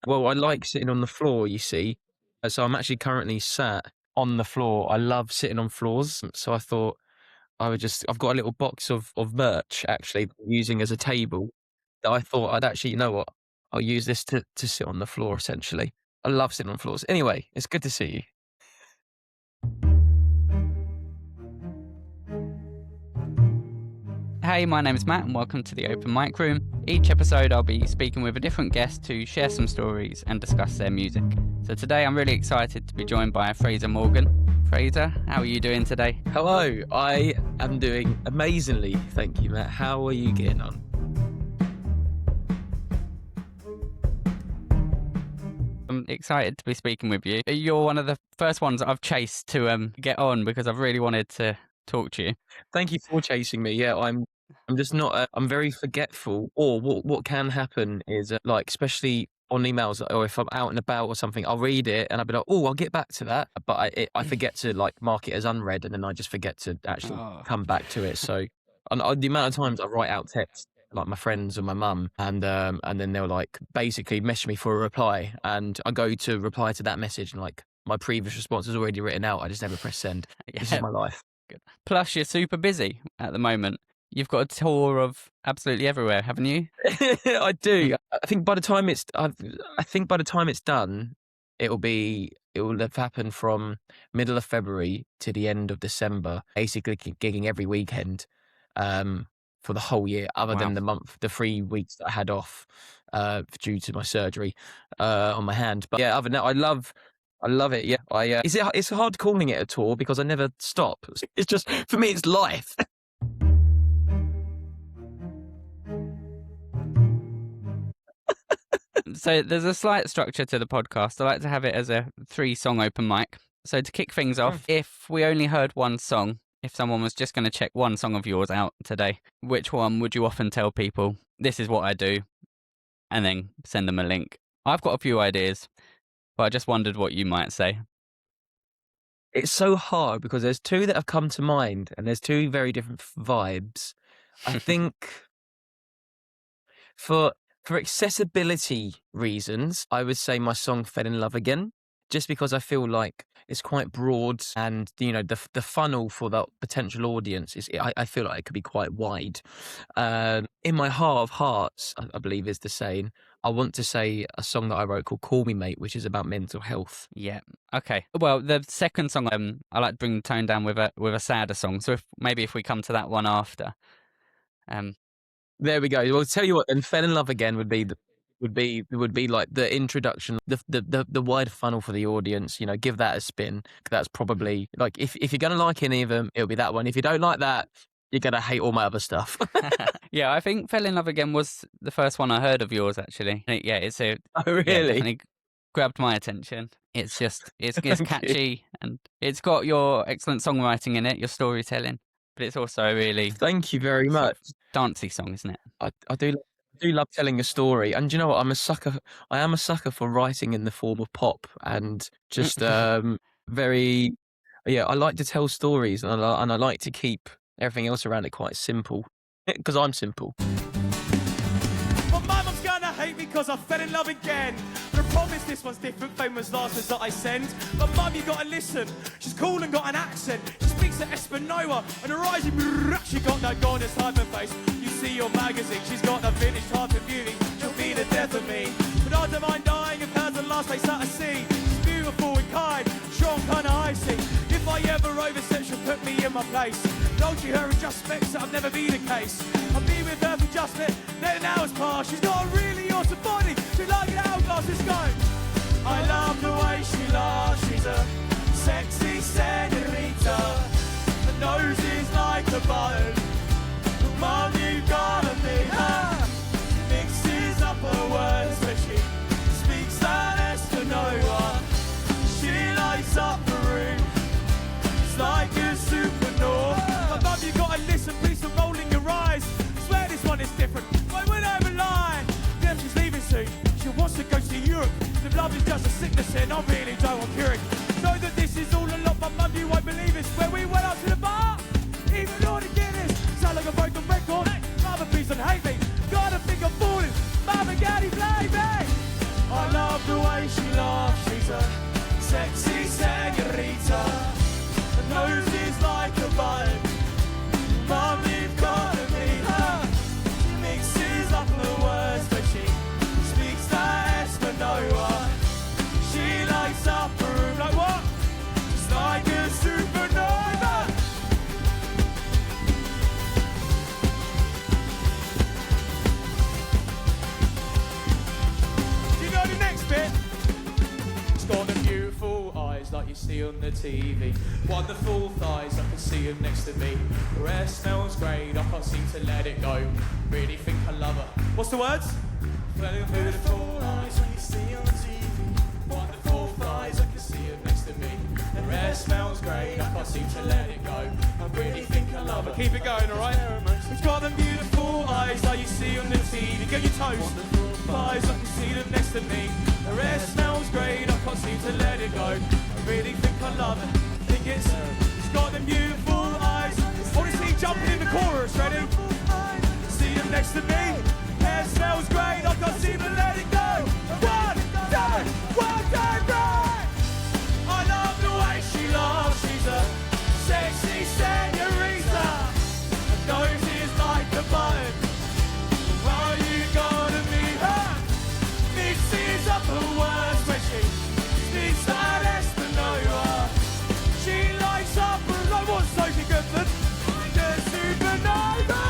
Well, I like sitting on the floor, you see. So I'm actually currently sat on the floor. I love sitting on floors. So I thought I've got a little box of merch actually that I'm using as a table that I thought I'd actually, you know what? I'll use this to sit on the floor essentially. I love sitting on floors. Anyway, it's good to see you. Hey, my name is Matt and welcome to the Open Mic Room. Each episode I'll be speaking with a different guest to share some stories and discuss their music. So today I'm really excited to be joined by Fraser Morgan. Fraser, how are you doing today? Hello, I am doing amazingly, thank you, Matt. How are you getting on? I'm excited to be speaking with you. You're one of the first ones that I've chased to get on because I've really wanted to talk to you. Thank you for chasing me. Yeah, I'm just not. I'm very forgetful. Or what can happen is like, especially on emails, or if I'm out and about or something, I'll read it and I'll be like, oh, I'll get back to that. But I forget to like mark it as unread, and then I just forget to actually Oh. come back to it. So, the amount of times I write out text, like my friends or my mum, and then they'll like basically message me for a reply, and I go to reply to that message, and like my previous response is already written out. I just never press send. This is my life. Good. Plus, you're super busy at the moment. You've got a tour of absolutely everywhere, haven't you? I do. I think by the time it's done, it will have happened from middle of February to the end of December, basically gigging every weekend, for the whole year, other Wow. than the 3 weeks that I had off, due to my surgery, on my hand. But yeah, other than that, I love it. Yeah, it's hard calling it a tour because I never stop. It's just, for me, it's life. So there's a slight structure to the podcast. I like to have it as a 3-song open mic. So to kick things off, if we only heard one song, if someone was just going to check one song of yours out today, which one would you often tell people, this is what I do, and then send them a link? I've got a few ideas, but I just wondered what you might say. It's so hard because there's two that have come to mind, and there's two very different vibes. I think for accessibility reasons, I would say my song "Fell in Love Again," just because I feel like it's quite broad, and the funnel for the potential audience is, I feel like it could be quite wide. In my heart of hearts, I believe is the saying, I want to say a song that I wrote called "Call Me Mate," which is about mental health. Yeah. Okay. Well, the second song, I like to bring the tone down with a sadder song. So if we come to that one after. There we go. Well, tell you what, then "Fell in Love Again" would be like the introduction, the wide funnel for the audience. Give that a spin. That's probably like, if you're gonna like any of them, it'll be that one. If you don't like that, you're gonna hate all my other stuff. Yeah, I think "Fell in Love Again" was the first one I heard of yours, actually. Yeah, it's Oh, yeah, really? definitely grabbed my attention. It's just it's Thank you. catchy, and it's got your excellent songwriting in it, your storytelling, but it's also a really Thank you very sort much. of dancey song, isn't it? I do love telling a story, and you know what? I am a sucker for writing in the form of pop, and just very, yeah. I like to tell stories, and I like to keep everything else around it quite simple, because I'm simple. But my mum's gonna hate me because I fell in love again. But I promise this one's different, famous last words that I send. But mum, you gotta listen, she's cool and got an accent. She speaks at Espanola and her eyes, she got that goddess type of face. You see your magazine, she's got that finished heart of beauty. She'll be the death of me. But I don't mind dying if hers the last place that I see. She's beautiful and kind, strong, kinda icy. If I ever overstep, she'll put me in my place. Told you her adjustments that I've never been the case. I'll be with her for just a bit, then an hour's past. She's got a really awesome body, she's like an hourglass, let's go. I love the way she laughs, she's a sexy senorita. Her nose is like a bone, mum, you gotta meet her. Mixes up her words when she speaks that Espanola. She lights up the room, it's like a supernova. But mum, you gotta listen, please stop rolling your eyes. Swear this one is different, why would I ever lie? Then she's leaving soon, she wants to go to Europe. The love is just a sickness and I really don't want curing. Know that this is all a lot, but mum, you won't believe this. Where we went out to the bar, even all the Guinness. Sound like a broken record, mother please don't hate me. Gotta think I'm falling, mama, daddy, play me. I love the way she laughs, she's a sexy senorita. Her nose is like a button. Mum, you've got to meet her. She mixes up the words, but she speaks that Espanol. She lights up a room like what? Just like a supernova. You know the next bit? She's got the beautiful eyes like you see on the TV. Wonderful thighs, I can see them next to me. Her hair smells great, I can't seem to let it go. Really think I love her. What's the words? Beautiful eyes when you see on TV. Wonderful thighs, I can see them next to me. Her hair smells great, I can't seem to let it go. I really think I love her. Keep it going, alright? She's got them beautiful eyes like you see on the TV. Get your toes. Eyes, I can see them next to me. Her hair smells great, I can't seem to let it go. I really think I love it. Think she's got them beautiful eyes. Honestly, jumping in the chorus, ready? See them next to me. Hair smells great, I can't seem to let it go. 1, 2, 3. I love the way she laughs. She's a sexy senorita. Her nose is like a button. Well, you gotta meet her. Mixes up her words when she speaks that Espanol. She lights up her like what's Sophie Goodman? The supernova.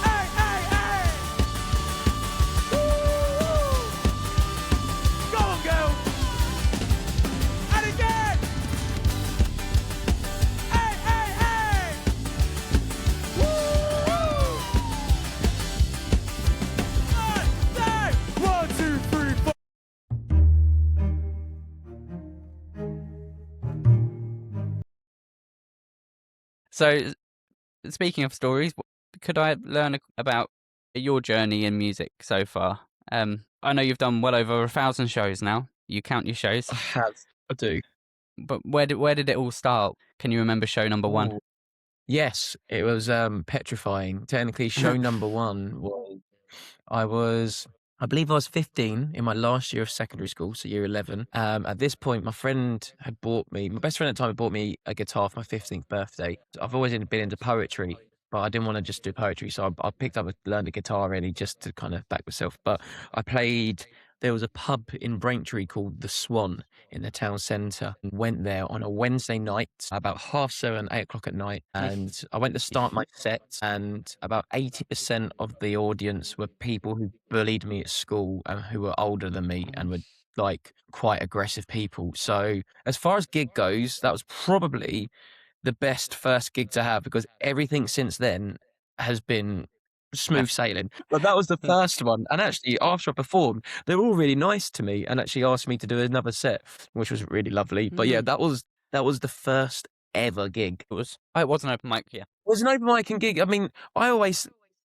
Hey, hey, hey. Woo. Go on, girl. And again. Hey, hey, hey. Woo. 1, 2, 3, 4. So, speaking of stories, could I learn about your journey in music so far? I know you've done well over 1,000 shows now. You count your shows, I do. but where did it all start? Can you remember show number one? Ooh. Yes, it was petrifying. Technically, show number one was I believe I was 15 in my last year of secondary school, so year 11. At this point, my best friend at the time had bought me a guitar for my 15th birthday. I've always been into poetry, but I didn't want to just do poetry, so I learned a guitar really just to kind of back myself. But there was a pub in Braintree called The Swan in the town centre, and went there on a Wednesday night about 7:30, 8 o'clock at night, and I went to start my set, and about 80% of the audience were people who bullied me at school and who were older than me and were like quite aggressive people. So as far as gig goes, that was probably the best first gig to have, because everything since then has been smooth sailing. But that was the first one. And actually, after I performed, they were all really nice to me and actually asked me to do another set, which was really lovely. But yeah, that was the first ever gig. It was an open mic, yeah. It was an open mic and gig. I mean,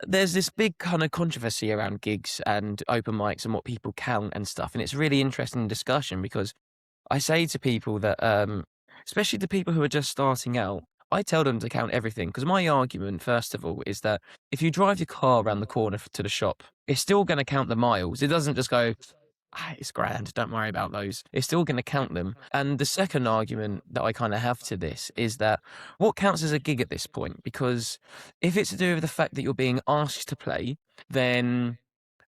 there's this big kind of controversy around gigs and open mics and what people count and stuff. And it's a really interesting discussion, because I say to people that, especially the people who are just starting out, I tell them to count everything, because my argument, first of all, is that if you drive your car around the corner to the shop, it's still going to count the miles. It doesn't just go, it's grand, don't worry about those. It's still going to count them. And the second argument that I kind of have to this is that what counts as a gig at this point? Because if it's to do with the fact that you're being asked to play, then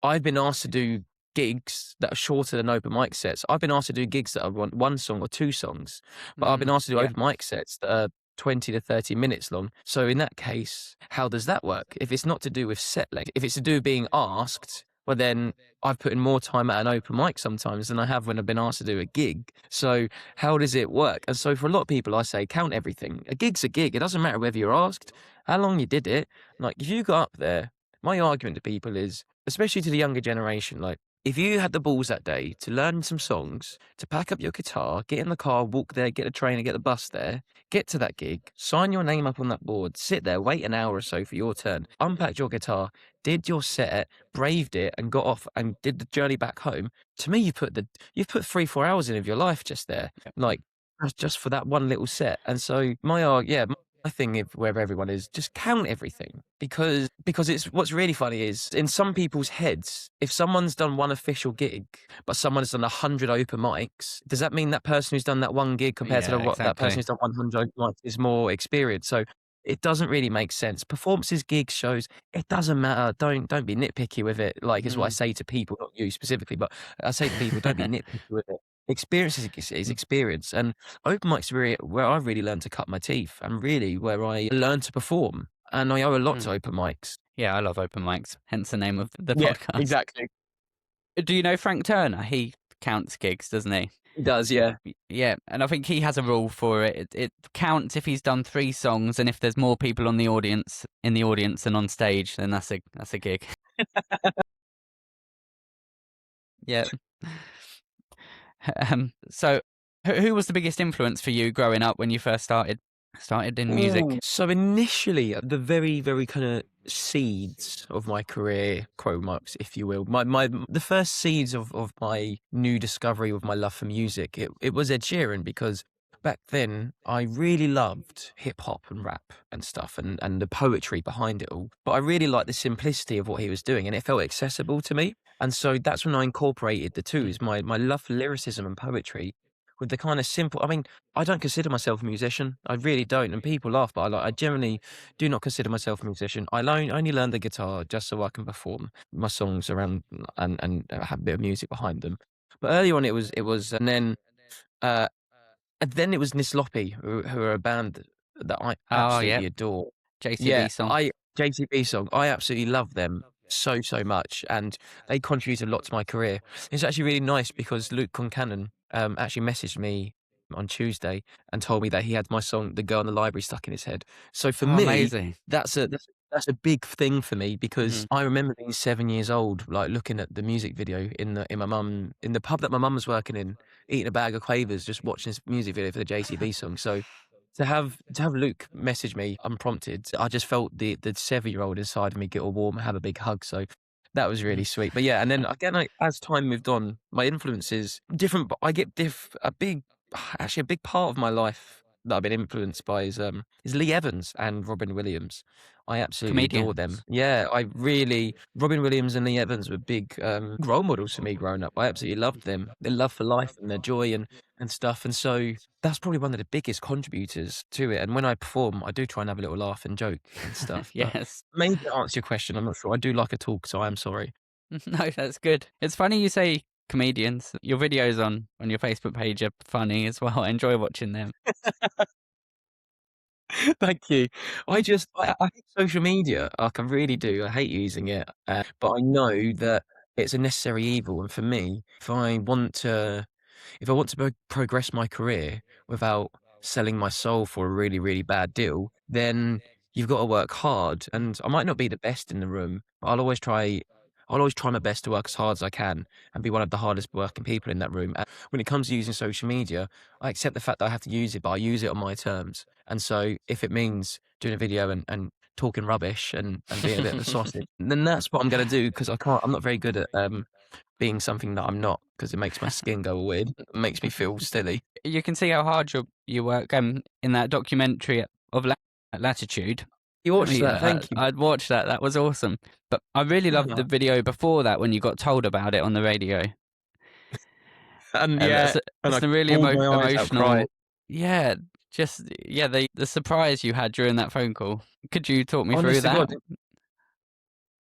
I've been asked to do gigs that are shorter than open mic sets. I've been asked to do gigs that are one song or two songs, but I've been asked to do open mic sets that are 20 to 30 minutes long. So in that case, how does that work? If it's not to do with set length, if it's to do with being asked, well then I've put in more time at an open mic sometimes than I have when I've been asked to do a gig. So how does it work? And so for a lot of people, I say count everything. A gig's a gig. It doesn't matter whether you're asked, how long you did it. Like if you got up there, my argument to people is, especially to the younger generation, like if you had the balls that day to learn some songs, to pack up your guitar, get in the car, walk there, get a train and get the bus there, get to that gig, sign your name up on that board, sit there, wait an hour or so for your turn, unpacked your guitar, did your set, braved it and got off and did the journey back home, to me, you've put 3-4 hours in of your life just there, like just for that one little set. And so thing where everyone is, just count everything, because it's what's really funny is in some people's heads, if someone's done one official gig but someone has done 100 open mics, does that mean that person who's done that one gig compared to Yeah, that person exactly. who's done 100 open mics is more experienced? So it doesn't really make sense. Performances, gigs, shows, it doesn't matter. Don't be nitpicky with it. Like, is what I say to people, not you specifically, but I say to people, don't be nitpicky with it. Experience is experience, and open mics are really where I really learned to cut my teeth, and really where I learned to perform. And I owe a lot to open mics. Yeah, I love open mics, hence the name of the Yeah, podcast. exactly. Do you know Frank Turner? He counts gigs, doesn't he? It does, yeah. Yeah, and I think he has a rule for it. It counts if he's done 3 songs, and if there's more people in the audience than on stage, then that's a gig. Yeah. So, who was the biggest influence for you growing up when you first started in music? So initially, the very, very kind of seeds of my career, quote marks, if you will, the first seeds of my new discovery with my love for music, it was Ed Sheeran, because back then I really loved hip hop and rap and stuff, and the poetry behind it all. But I really liked the simplicity of what he was doing, and it felt accessible to me. And so that's when I incorporated the two, is my love for lyricism and poetry with the kind of simple. I mean, I don't consider myself a musician. I really don't. And people laugh, but I generally do not consider myself a musician. I only learned the guitar just so I can perform my songs around and have a bit of music behind them. But early on, it was, uh, and then it was Nisloppy, who are a band that I Oh, yeah, absolutely adore. Yeah, JCB song. JTB song. I absolutely love them so much, and they contributed a lot to my career. It's actually really nice because Luke Concannon actually messaged me on Tuesday and told me that he had my song "The Girl in the Library" stuck in his head. So for Oh, me, amazing. that's a big thing for me, because Mhm. I remember being 7 years old, like looking at the music video in the pub that my mum was working in, eating a bag of quavers, just watching this music video for the JCB song. So to have Luke message me unprompted, I just felt the 7-year-old inside of me get all warm and have a big hug. So that was really sweet. But yeah, and then again, as time moved on, my influences different. But I get actually a big part of my life that I've been influenced by is Lee Evans and Robin Williams. I absolutely adore them. Comedians. Yeah, Robin Williams and Lee Evans were big role models for me growing up. I absolutely loved them. Their love for life and their joy and stuff. And so that's probably one of the biggest contributors to it. And when I perform, I do try and have a little laugh and joke and stuff. But Yes. maybe to answer your question, I'm not sure. I do like a talk, so I am sorry. No, that's good. It's funny you say comedians. Your videos on your Facebook page are funny as well. I enjoy watching them. Thank you. I hate social media. Like, I really do. I hate using it. But I know that it's a necessary evil. And for me, if I want to progress my career without selling my soul for a really, really bad deal, then you've got to work hard. And I might not be the best in the room, but I'll always try my best to work as hard as I can and be one of the hardest working people in that room. And when it comes to using social media, I accept the fact that I have to use it, but I use it on my terms. And so if it means doing a video and talking rubbish and being a bit of a sausage, then that's what I'm going to do, because I'm not very good at being something that I'm not, because it makes my skin go weird. It makes me feel silly. You can see how hard you work in that documentary of Latitude. You watched Yeah, that? Thank you. I'd watched that. That was awesome. But I really loved the video before that when you got told about it on the radio. And And yeah, and it's I a really bawled my eyes out, emotional. cried. Yeah, just the surprise you had during that phone call. Could you talk me through Honest to that? God.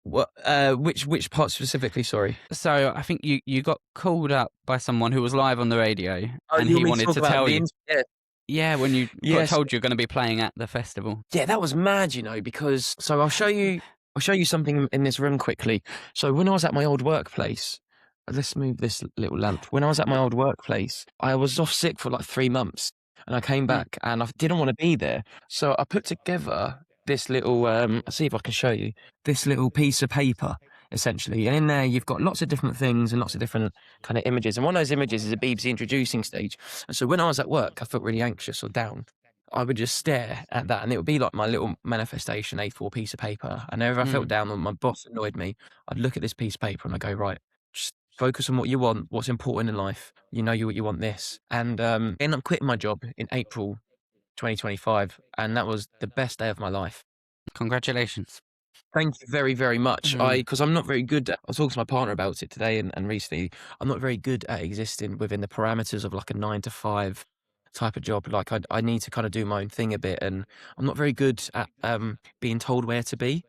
What? Which part specifically? Sorry. So I think you got called up by someone who was live on the radio, Oh, and you he want me wanted talk to about tell the you. Yeah. Yeah, when you got Yes. told you're going to be playing at the festival. Yeah, that was mad, because so I'll show you something in this room quickly. So when I was at my old workplace, let's move this little lamp. When I was at my old workplace, I was off sick for like 3 months, and I came back and I didn't want to be there. So I put together this little I'll see if I can show you this little piece of paper, essentially. And in there you've got lots of different things and lots of different kind of images. And one of those images is a BBC introducing stage. And so when I was at work, I felt really anxious or down, I would just stare at that, and it would be like my little manifestation A4 piece of paper. And whenever I felt down or my boss annoyed me, I'd look at this piece of paper and I go, right, just focus on what you want, what's important in life. You know what you want this. And end up quitting my job in April 2025, and that was the best day of my life. Congratulations. Thank you very, very much. Because I'm not very good at, I was talking to my partner about it today and recently, I'm not very good at existing within the parameters of like a 9 to 5 type of job. Like I need to kind of do my own thing a bit, and I'm not very good at being told where to be,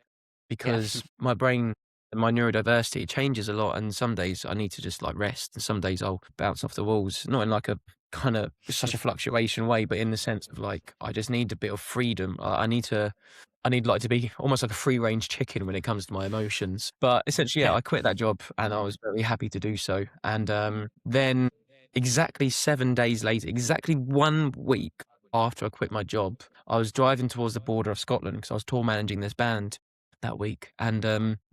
because my brain and my neurodiversity changes a lot, and some days I need to just like rest, and some days I'll bounce off the walls, not in like a kind of such a fluctuation way, but in the sense of like I just need a bit of freedom. I need like to be almost like a free range chicken when it comes to my emotions. But essentially, yeah, I quit that job and I was very happy to do so. And then exactly 7 days later, exactly 1 week after I quit my job, I was driving towards the border of Scotland because I was tour managing this band that week. And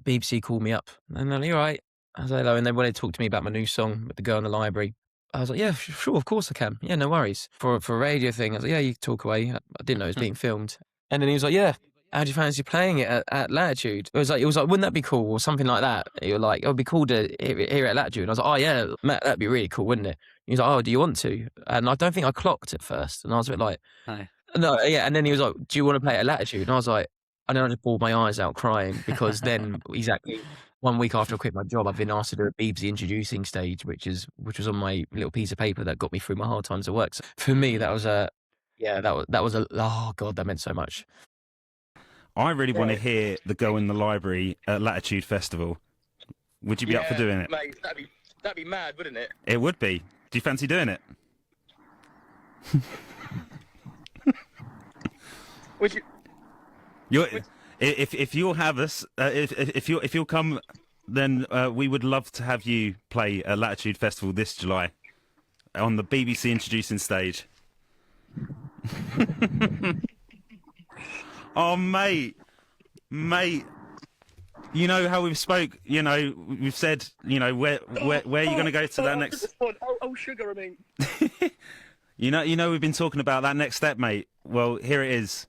BBC called me up and they're like, "You all right?" I was like, "Hello." And they wanted to talk to me about my new song with the girl in the library. I was like, "Yeah, sure, of course I can. Yeah, no worries." For a radio thing, I was like, "Yeah, you can talk away." I didn't know it was being filmed. And then he was like, "Yeah, how do you fancy playing it at Latitude?" It was like, "Wouldn't that be cool?" or something like that. You're like, "It would be cool to hear it at Latitude." And I was like, "Oh yeah, Matt, that'd be really cool, wouldn't it?" He was like, "Oh, do you want to?" And I don't think I clocked at first. And I was a bit like, "No, yeah." And then he was like, "Do you want to play it at Latitude?" And I was like, and then I just bawled my eyes out crying, because then exactly 1 week after I quit my job, I've been asked to do a BBC introducing stage, which was on my little piece of paper that got me through my hard times at work. So for me, that was oh God, that meant so much. I really want to hear the Girl in the Library at Latitude Festival. Would you be up for doing it? Mate, that'd be mad, wouldn't it? It would be. Do you fancy doing it? Would you? If you'll have us, if you'll come, then we would love to have you play at Latitude Festival this July on the BBC introducing stage. Oh, mate, you know how we've spoke. You know, we've said, you know, where are you going to go to that next? Oh, sugar, I mean. You know, we've been talking about that next step, mate. Well, here it is.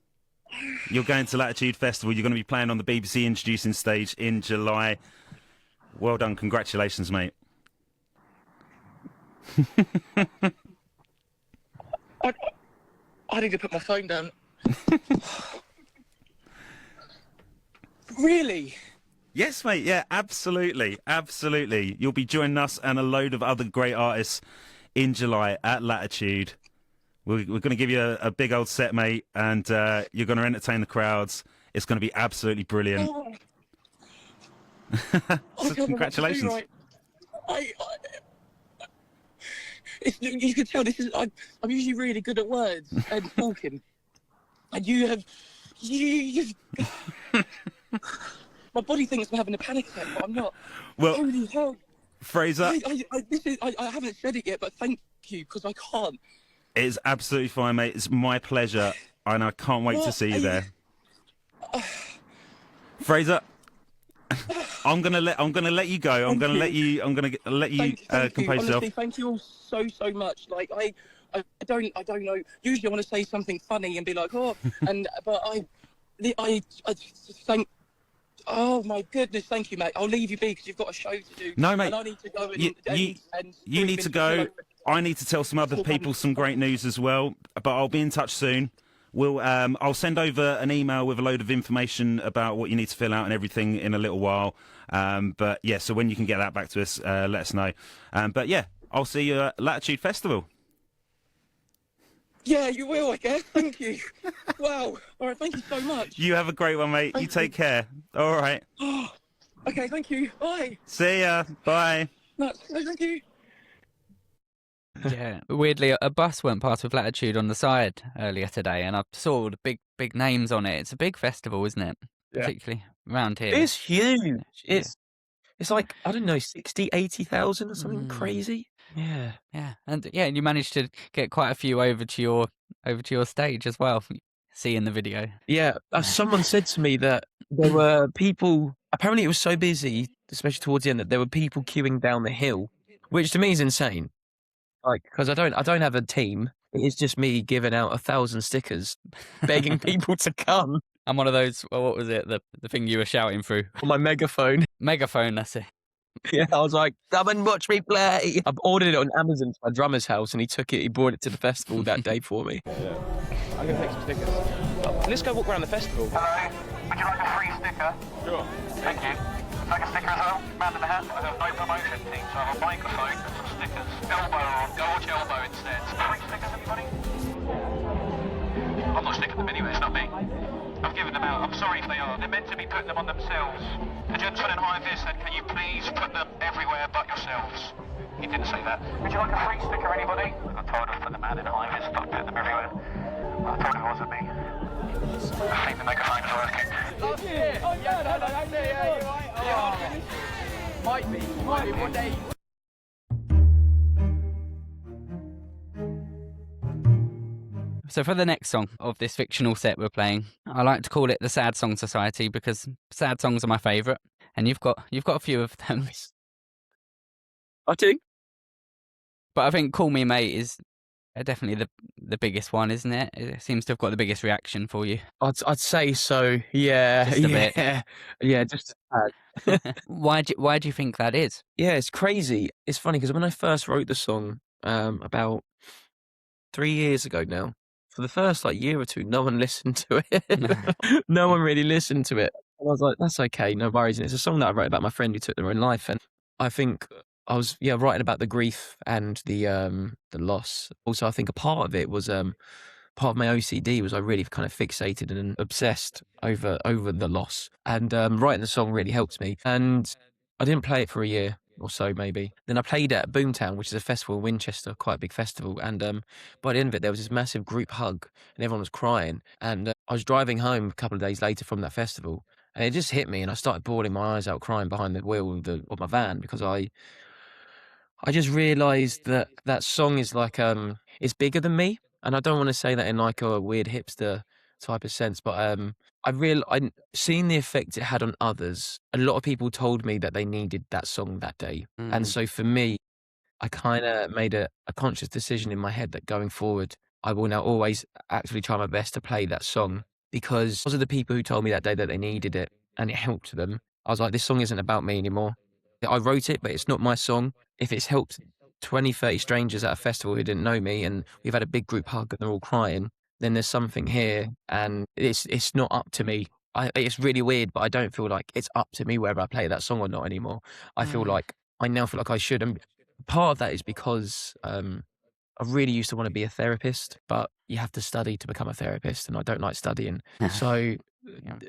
You're going to Latitude Festival. You're going to be playing on the BBC introducing stage in July. Well done. Congratulations, mate. I need to put my phone down. Really? Yes, mate. Yeah, absolutely. Absolutely. You'll be joining us and a load of other great artists in July at Latitude. We're going to give you a big old set, mate, and you're going to entertain the crowds. It's going to be absolutely brilliant. So congratulations. You can tell I'm usually really good at words and talking, and you've my body thinks I'm having a panic attack, but I'm not. Well, holy hell, Fraser, I haven't said it yet, but thank you, because I can't. It's absolutely fine, mate. It's my pleasure, and I can't wait to see you there. Fraser, I'm gonna let you go. I'm gonna let you compose yourself. Honestly, thank you all so much. Like I don't know. Usually I want to say something funny and be like, oh, but I thank. Oh my goodness, thank you, mate. I'll leave you be because you've got a show to do. No, mate. And I need to go and you need to go. I need to tell some other people some great news as well. But I'll be in touch soon. I'll send over an email with a load of information about what you need to fill out and everything in a little while. But yeah, so when you can get that back to us, let us know. But yeah, I'll see you at Latitude Festival. Yeah, you will, I guess. Thank you. Wow. All right, thank you so much. You have a great one, mate. You take care. All right. Okay, thank you. Bye. See ya. Bye. No, thank you. Yeah, weirdly, a bus went past with Latitude on the side earlier today, and I saw all the big names on it. It's a big festival, isn't it? Yeah. Particularly around here. It's huge. It's like, I don't know, 60, 80,000 or something crazy. Yeah. Yeah, and you managed to get quite a few over to your stage as well. See in the video. Yeah, someone said to me that there were people. Apparently, it was so busy, especially towards the end, that there were people queuing down the hill, which to me is insane. Like, because I don't have a team. It's just me giving out 1,000 stickers, begging people to come. I'm one of those. Well, what was it? The thing you were shouting through On my megaphone. megaphone. That's it. Yeah, I was like, come and watch me play. I've ordered it on Amazon to my drummer's house, and he took it. He brought it to the festival that day for me. Yeah. I'm going to take some stickers. Let's go walk around the festival. Hello, would you like a free sticker? Sure. Thank you. Like a sticker as well? Man in the hat. I have no promotion team, so I have a microphone and some stickers. Elbow on. Go watch Elbow instead. Free stickers, everybody? I'm not sticking them anyway, it's not me. I've given them out. I'm sorry if they are. They're meant to be putting them on themselves. The gentleman in high vis said, can you please put them everywhere but yourselves? He didn't say that. Would you like a free sticker, anybody? I told him for the man in high vis, stop putting them everywhere. I told him it wasn't me. I think the megaphone's working. That's it! Oh, yeah, no, that's it, yeah, you're right. Oh. Might be one day. So for the next song of this fictional set we're playing, I like to call it the Sad Song Society because sad songs are my favourite, and you've got a few of them. I do. But I think "Call Me Mate" is definitely the biggest one, isn't it? It seems to have got the biggest reaction for you. I'd say so. Yeah, Just a bit. yeah. Just Why do you think that is? yeah. It's crazy. It's funny because when I first wrote the song, about 3 years ago now, for the first year or two, no one listened to it. No one really listened to it. And I was like, that's okay, no worries. And it's a song that I wrote about my friend who took their own life, and I think I was writing about the grief and the loss. Also, I think a part of it was part of my OCD was I really kind of fixated and obsessed over the loss, and writing the song really helped me. And I didn't play it for a year or so, maybe. Then I played it at Boomtown, which is a festival in Winchester, quite a big festival. And by the end of it, there was this massive group hug, and everyone was crying. And I was driving home a couple of days later from that festival, and it just hit me, and I started bawling my eyes out, crying behind the wheel of my van, because I just realised that that song is it's bigger than me. And I don't want to say that in a weird hipster type of sense, but I seen the effect it had on others. A lot of people told me that they needed that song that day. And so for me, I kind of made a conscious decision in my head that going forward, I will now always actually try my best to play that song, because of the people who told me that day that they needed it and it helped them. I was like, this song isn't about me anymore. I wrote it, but it's not my song. If it's helped 20, 30 strangers at a festival who didn't know me, and we've had a big group hug and they're all crying, then there's something here, and it's not up to me. It's really weird, but I don't feel like it's up to me whether I play that song or not anymore. I now feel like I should. And part of that is because I really used to want to be a therapist, but you have to study to become a therapist, and I don't like studying. So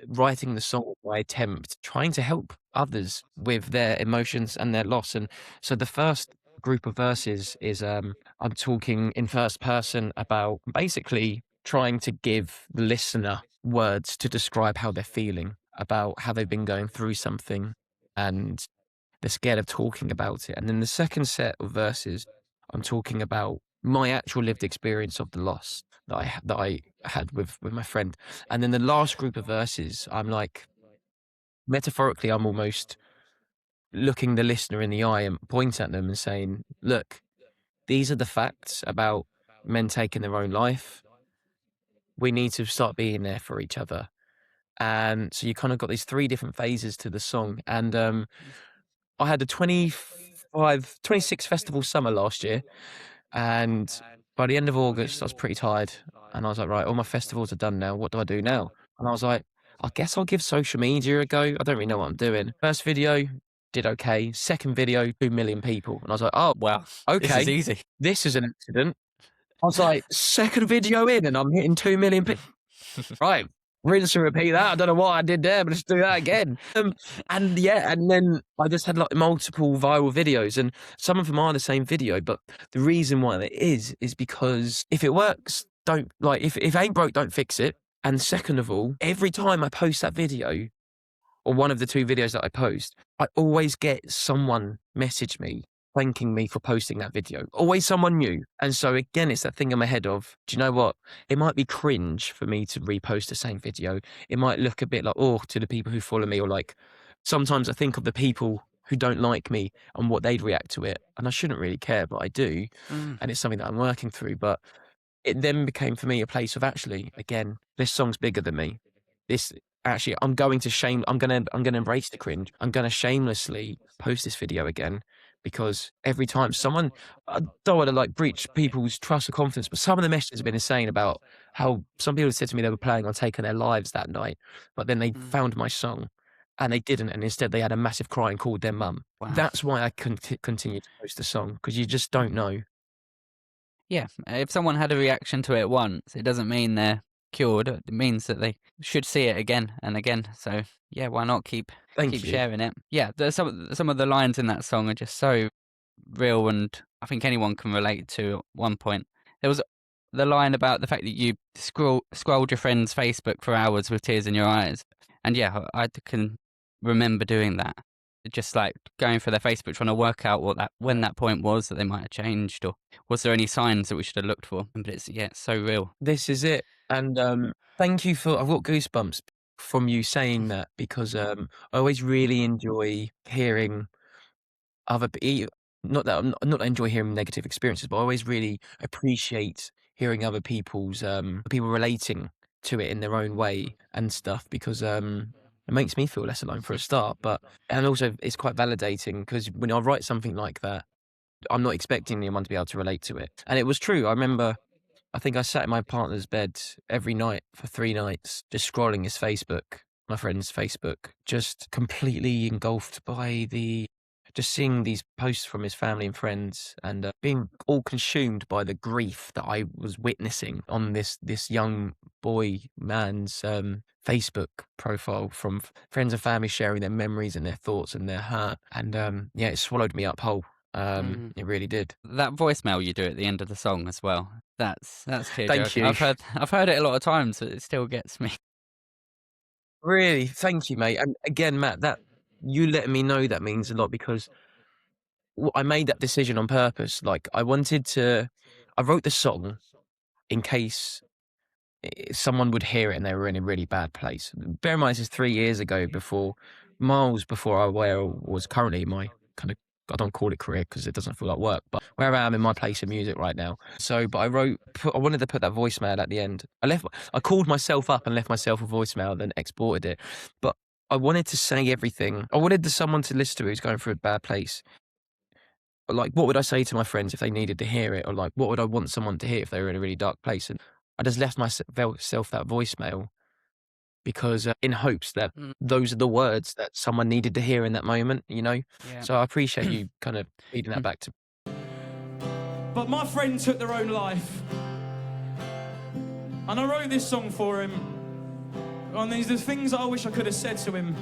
writing the song was my attempt, trying to help others with their emotions and their loss. And so the first group of verses is I'm talking in first person about basically trying to give the listener words to describe how they're feeling, about how they've been going through something, and they're scared of talking about it. And then the second set of verses, I'm talking about my actual lived experience of the loss that I had with my friend. And then the last group of verses, I'm metaphorically, I'm almost looking the listener in the eye and pointing at them and saying, look, these are the facts about men taking their own life. We need to start being there for each other. And so you kind of got these three different phases to the song. And I had a 26 festival summer last year. And by the end of August, I was pretty tired. And I was like, right, all my festivals are done now. What do I do now? And I was like, I guess I'll give social media a go. I don't really know what I'm doing. First video, did okay. Second video, 2 million people. And I was like, oh, Wow. okay. This is easy. This is an accident. I was like, second video in and I'm hitting 2 million people. Right. Rinse and repeat that. I don't know what I did there, but let's do that again. And then I just had multiple viral videos, and some of them are the same video. But the reason why that is because if it works, if it ain't broke, don't fix it. And second of all, every time I post that video, or one of the two videos that I post, I always get someone message me thanking me for posting that video. Always someone new. And so again, it's that thing in my head of, do you know what? It might be cringe for me to repost the same video. It might look a bit to the people who follow me, or sometimes I think of the people who don't like me and what they'd react to it. And I shouldn't really care, but I do. And it's something that I'm working through. But it then became for me a place of actually, again, this song's bigger than me. I'm going to embrace the cringe. I'm going to shamelessly post this video again, because every time I don't want to like breach people's trust or confidence, but some of the messages have been insane about how some people said to me they were planning on taking their lives that night, but then they found my song and they didn't, and instead they had a massive cry and called their mum. Wow. That's why I continue to post the song, because you just don't know. Yeah, if someone had a reaction to it once, it doesn't mean they're cured. It means that they should see it again and again. So yeah, why not keep Thank you. sharing it? Yeah, there's some of the lines in that song are just so real, and I think anyone can relate to. At one point, there was the line about the fact that you scrolled your friend's Facebook for hours with tears in your eyes, and yeah, I can remember doing that. Just like going for their Facebook, trying to work out when that point was that they might have changed, or was there any signs that we should have looked for? But it's so real. This is it. And thank you I've got goosebumps from you saying that, because I always really enjoy hearing other people. Not that I enjoy hearing negative experiences, but I always really appreciate hearing other people's people relating to it in their own way and stuff, because it makes me feel less alone for a start, and also it's quite validating, because when I write something like that, I'm not expecting anyone to be able to relate to it. And it was true. I remember, I think I sat in my partner's bed every night for 3 nights, just scrolling his Facebook, my friend's Facebook, just completely engulfed by just seeing these posts from his family and friends, and being all consumed by the grief that I was witnessing on this young man's Facebook profile, from friends and family sharing their memories and their thoughts and their hurt. And it swallowed me up whole. It really did. That voicemail you do at the end of the song as well. That's tearjerking. Thank you. I've heard it a lot of times, but it still gets me. Really, thank you, mate. And again, Matt, that you letting me know that means a lot, because I made that decision on purpose. Like, I wrote the song in case someone would hear it and they were in a really bad place. Bear in mind, this is 3 years ago, miles before where I was currently my kind of, I don't call it career because it doesn't feel like work, but where I am in my place of music right now. So, but I wanted to put that voicemail at the end. I called myself up and left myself a voicemail, then exported it. But I wanted to say everything. I wanted someone to listen to it who's going through a bad place. Like, what would I say to my friends if they needed to hear it? Or like, what would I want someone to hear if they were in a really dark place? And I just left myself that voicemail, because in hopes that those are the words that someone needed to hear in that moment, you know? Yeah. So I appreciate you kind of feeding that back to me. But my friend took their own life. And I wrote this song for him. And these are the things that I wish I could have said to him.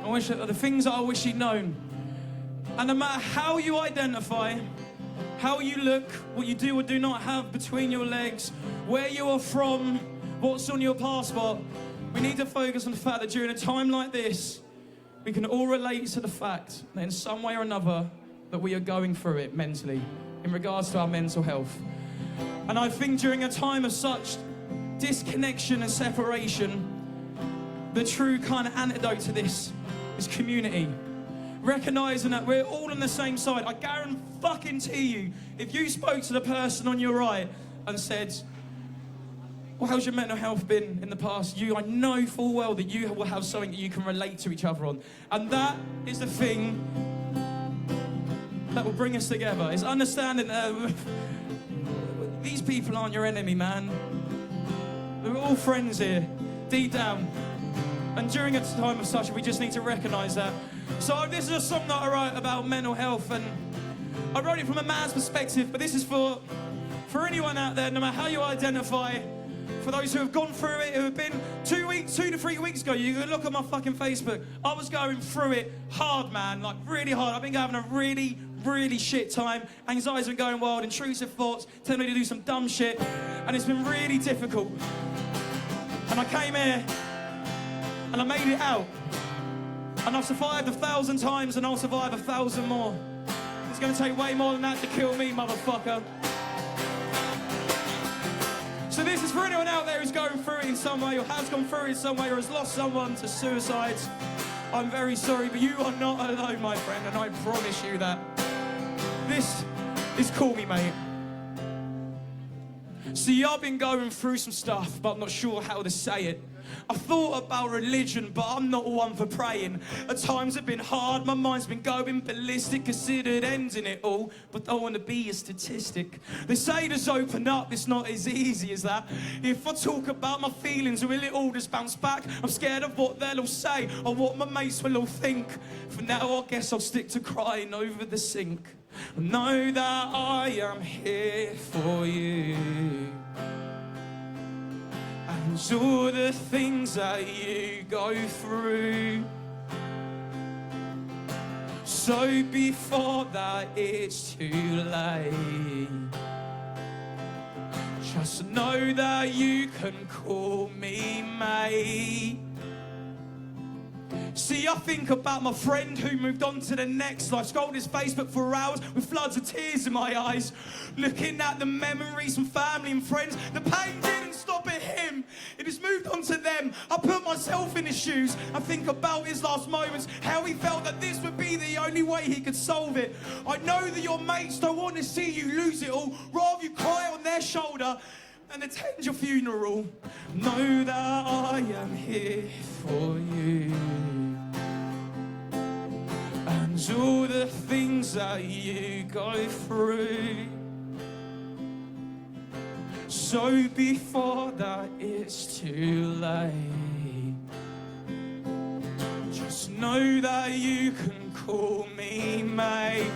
The things that I wish he'd known. And no matter how you identify, how you look, what you do or do not have between your legs, where you are from, what's on your passport, we need to focus on the fact that during a time like this, we can all relate to the fact that in some way or another that we are going through it mentally in regards to our mental health. And I think during a time of such disconnection and separation, the true kind of antidote to this is community. Recognizing that we're all on the same side. I guarantee you, if you spoke to the person on your right and said, well, how's your mental health been in the past? I know full well that you will have something that you can relate to each other on. And that is the thing that will bring us together, is understanding that these people aren't your enemy, man. We're all friends here, deep down. And during a time of such, we just need to recognise that. So this is a song that I wrote about mental health, and I wrote it from a man's perspective, but this is for anyone out there, no matter how you identify, for those who have gone through it, who have been 2 to 3 weeks ago, you can look at my fucking Facebook. I was going through it hard, man, like really hard. I've been having a really, really shit time. Anxiety's been going wild, intrusive thoughts, telling me to do some dumb shit, and it's been really difficult. And I came here, and I made it out. And I've survived 1,000 times, and I'll survive 1,000 more. It's gonna take way more than that to kill me, motherfucker. So this is for anyone out there who's going through it in some way, or has gone through it in some way, or has lost someone to suicide. I'm very sorry, but you are not alone, my friend, and I promise you that. This is Call Me Mate. See, I've been going through some stuff, but I'm not sure how to say it. I thought about religion, but I'm not one for praying. At times have been hard, my mind's been going ballistic. Considered ending it all, but don't want to be a statistic. They say to open up, it's not as easy as that. If I talk about my feelings, will it all just bounce back? I'm scared of what they'll all say, or what my mates will all think. For now, I guess I'll stick to crying over the sink. I know that I am here for you, and all the things that you go through. So before that it's too late, just know that you can call me mate. See, I think about my friend who moved on to the next life. Scrolled his Facebook for hours with floods of tears in my eyes, looking at the memories from family and friends. The pain didn't stop at him, it has moved on to them. I put myself in his shoes, I think about his last moments, how he felt that this would be the only way he could solve it. I know that your mates don't want to see you lose it all, rather you cry on their shoulder and attend your funeral. Know that I am here for you, and all the things that you go through. So before that it's too late, just know that you can call me mate.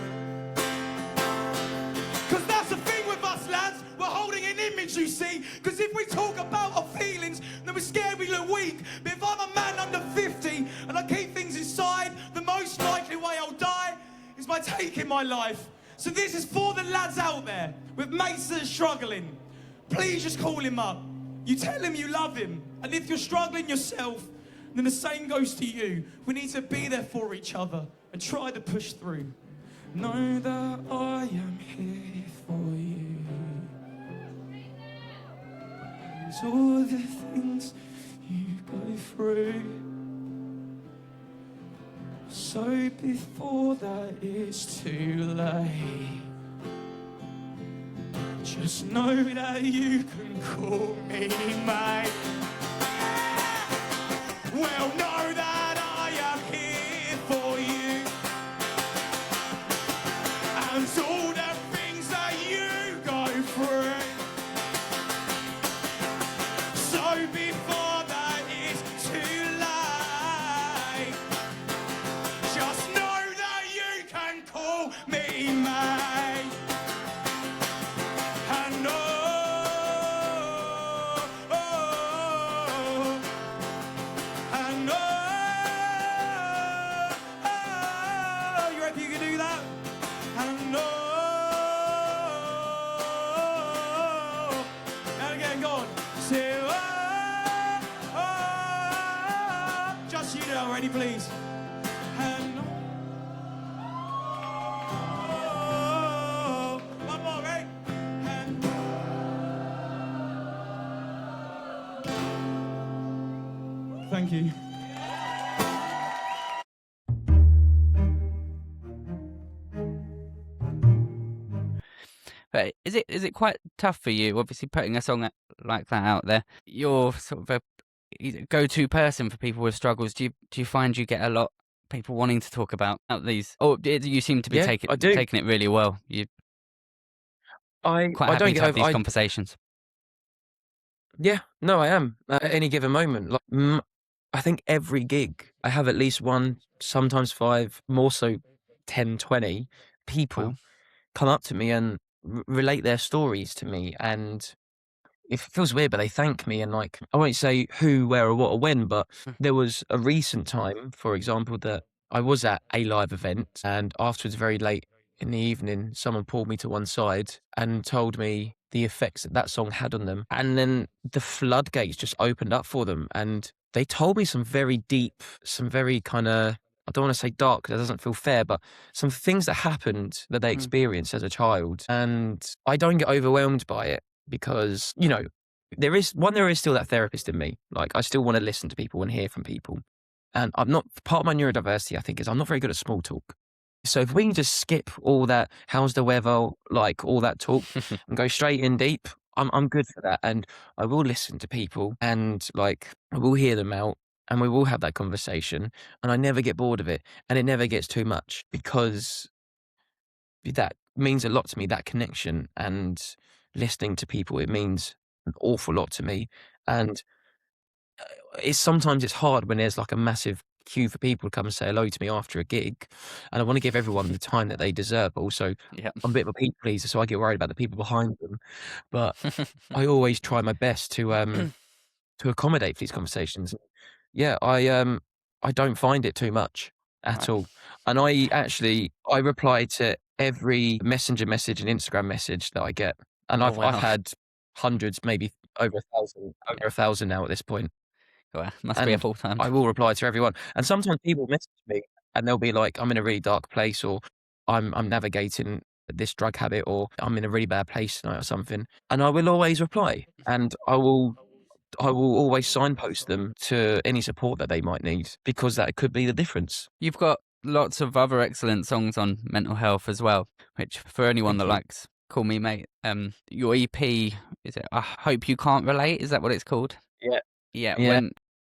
Cause that's the thing with us lads, we're holding an image, you see. Cause if we talk about our feelings, then we're scared we look weak. But if I'm a man under 50 and I keep things inside, the most likely way I'll die is by taking my life. So this is for the lads out there with mates that are struggling. Please just call him up. You tell him you love him. And if you're struggling yourself, then the same goes to you. We need to be there for each other and try to push through. Know that I am here for you, and all the things you go through. So before that it's too late, just know that you can call me mate. Well, know that I am here for you, and all the things that you go through. So before that it's too late, just know that you can call me mate. And you reckon you can do that? And and again, go on. Say, just you know, ready, please. And one more, right? And thank you. But is it quite tough for you, obviously putting a song like that out there? You're sort of a go-to person for people with struggles. Do you find you get a lot of people wanting to talk about these? Or you seem to be Yeah, I do. taking it really well. You're quite I happy don't to get have over. these conversations. Yeah, no, I am at any given moment. Like, I think every gig I have at least one, sometimes 5, more so 10, 20 people Wow. come up to me and relate their stories to me, and it feels weird, but they thank me. And like, I won't say who, where, or what, or when, but there was a recent time, for example, that I was at a live event, and afterwards, very late in the evening, someone pulled me to one side and told me the effects that song had on them. And then the floodgates just opened up for them, and they told me some very deep, some very kind of, I don't want to say dark because that doesn't feel fair, but some things that happened that they experienced as a child. And I don't get overwhelmed by it because, you know, there is still that therapist in me. Like, I still want to listen to people and hear from people. And I'm not, part of my neurodiversity, I think, is I'm not very good at small talk. So if we can just skip all that, how's the weather, like all that talk, and go straight in deep, I'm good for that, and I will listen to people, and like I will hear them out, and we will have that conversation, and I never get bored of it, and it never gets too much because that means a lot to me. That connection and listening to people, it means an awful lot to me, and it's hard when there's like a massive queue for people to come and say hello to me after a gig, and I want to give everyone the time that they deserve. But also, Yeah. I'm a bit of a people pleaser, so I get worried about the people behind them. But I always try my best to accommodate for these conversations. Yeah, I don't find it too much at Right. all, and I reply to every messenger message and Instagram message that I get, and Oh I've wow. had hundreds, maybe over 1,000 now at this point. Wow. Must be a And full time. I will reply to everyone. And sometimes people message me and they'll be like, I'm in a really dark place, or I'm navigating this drug habit, or I'm in a really bad place tonight or something. And I will always reply. And I will always signpost them to any support that they might need, because that could be the difference. You've got lots of other excellent songs on mental health as well, which for anyone Thank that you. likes Call Me Mate, your EP, is it I Hope You Can't Relate? Is that what it's called? Yeah. Yeah, Yeah.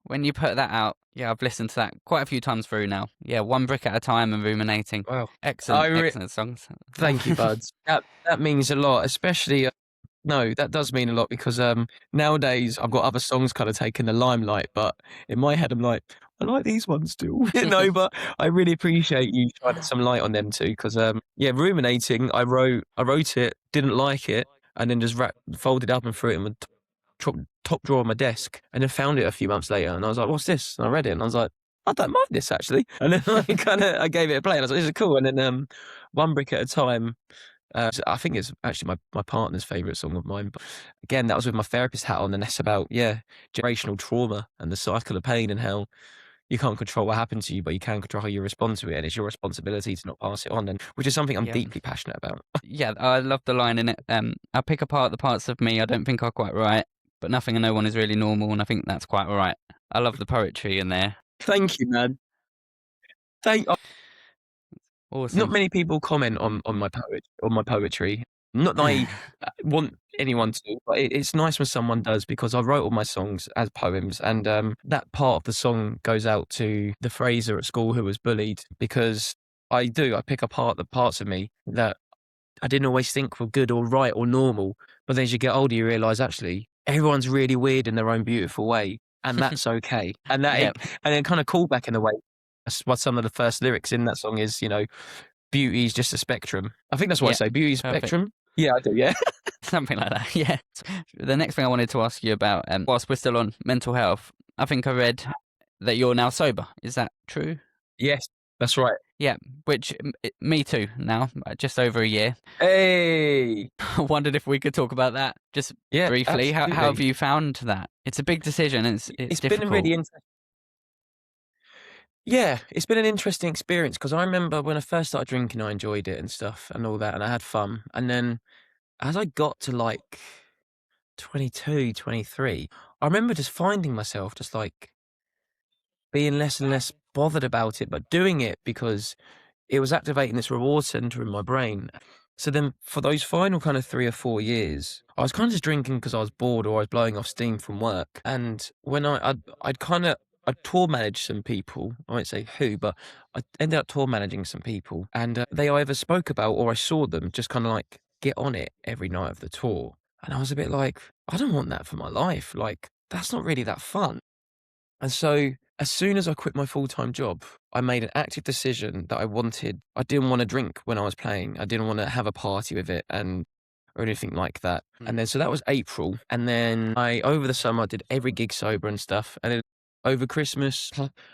when you put that out, yeah, I've listened to that quite a few times through now. Yeah, One Brick at a Time and Ruminating. Wow. Excellent, excellent songs. Thank you, buds. That means a lot, especially no, that does mean a lot because nowadays I've got other songs kind of taking the limelight, but in my head I'm like, I like these ones too, But I really appreciate you shining some light on them too, because yeah, ruminating. I wrote it, didn't like it, and then just folded up and threw it in the top drawer of my desk, and then found it a few months later, and I was like, what's this? And I read it, and I was like, I don't mind this actually, and then I gave it a play, and I was like, this is cool, and then One Brick at a Time. I think it's actually my partner's favourite song of mine. But again, that was with my therapist hat on, and that's about generational trauma and the cycle of pain, and how you can't control what happened to you, but you can control how you respond to it, and it's your responsibility to not pass it on. And which is something I'm Yeah. deeply passionate about. Yeah, I love the line in it. I pick apart the parts of me I don't think are quite right, but nothing and no one is really normal, and I think that's quite all right. I love the poetry in there. Thank you, man. Awesome. Not many people comment on my poetry. Not that I want anyone to, but it's nice when someone does, because I wrote all my songs as poems, and that part of the song goes out to the Fraser at school who was bullied, because I pick apart the parts of me that I didn't always think were good or right or normal. But then as you get older, you realise actually everyone's really weird in their own beautiful way, and that's okay. And Yep. and then kind of call back in a way. That's what some of the first lyrics in that song is, beauty is just a spectrum. I think that's what I Yeah, say. Beauty is a perfect. spectrum. Yeah, I do. Yeah. Something like that, yeah. The next thing I wanted to ask you about, whilst we're still on mental health, I think I read that you're now sober. Is that true? Yes, that's right. Yeah, which me too now, just over a year. Hey. I wondered if we could talk about that just Yeah, briefly. How have absolutely. you found that? It's a big decision. It's It's difficult. been a really interesting. Yeah, it's been an interesting experience, because I remember when I first started drinking, I enjoyed it and stuff and all that, and I had fun. And then as I got to like 22, 23, I remember just finding myself just like being less and less bothered about it, but doing it because it was activating this reward center in my brain. So then for those final kind of 3 or 4 years, I was kind of just drinking because I was bored, or I was blowing off steam from work. And when I'd tour manage some people. I won't say who, but I ended up tour managing some people, and they either spoke about or I saw them just kind of like get on it every night of the tour. And I was a bit like, I don't want that for my life. Like, that's not really that fun. And so as soon as I quit my full-time job, I made an active decision that I didn't want to drink when I was playing. I didn't want to have a party with it or anything like that. And then, so that was April. And then over the summer, I did every gig sober and stuff. And then over Christmas,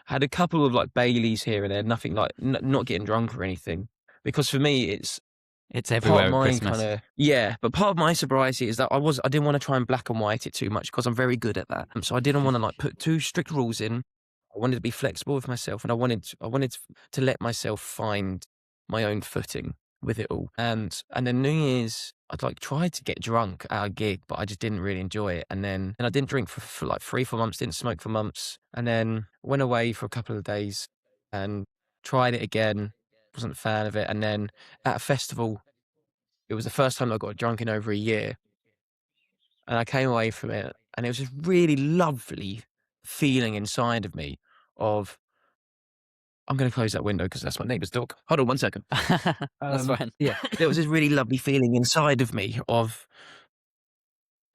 had a couple of like Baileys here and there, nothing like, not getting drunk or anything. Because for me, it's everywhere part of at my Christmas. kind of but part of my sobriety is that I didn't want to try and black and white it too much, because I'm very good at that. So I didn't want to like put too strict rules in. I wanted to be flexible with myself, and I wanted to let myself find my own footing with it all. And then New Year's, I'd like tried to get drunk at a gig, but I just didn't really enjoy it. And I didn't drink for like 3-4 months, didn't smoke for months, and then went away for a couple of days and tried it again. Wasn't a fan of it. And then at a festival, it was the first time I got drunk in over a year. And I came away from it, and it was this really lovely feeling inside of me of, I'm going to close that window because that's my neighbour's dog. Hold on 1 second. That's fine. Yeah, there was this really lovely feeling inside of me of,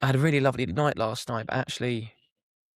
I had a really lovely night last night, but actually,